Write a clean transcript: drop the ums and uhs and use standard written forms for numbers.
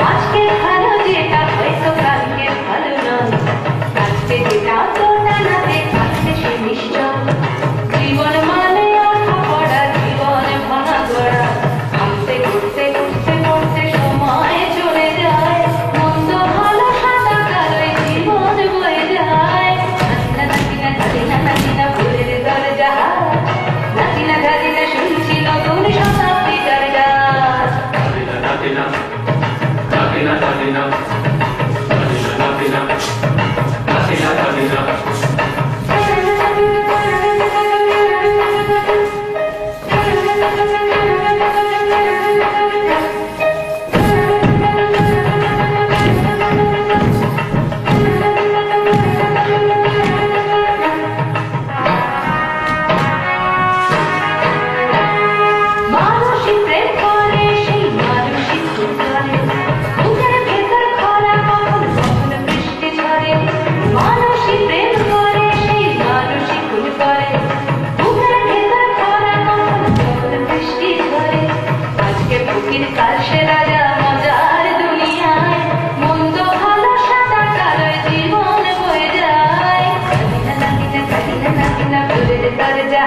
আজকে ভালো যেটা হয়তো কালকে ভালো নয়, আজকে যেটা তো নানাতে কাছে সে নিশ্চয়। জীবন মানে আঠা পড়া, জীবন ভাঙা গড়া, ভাঙতে ঘুরতে ঘুরতে ঘুরতে সময় চলে যায়। মন্দ ভালো সাদা কালোয় জীবন বয়ে যায়। নাচিনা নাচিনা ধাদিনা নাচিনা ভুলের দরজা, নাচিনা ধাদিনা শুনছি নতুন শতাব্দীটার গান। Latina, Latina, Latina, Latina, Latina, Latina, Latina. কাল সে রাজা মজার দুনিয়ায়, মন্দ ভালো সাদা কালোয় জীবন বয়ে যায়। নাচিনা নাচিনা নাচিনা নাচিনা ভুলের দরজা।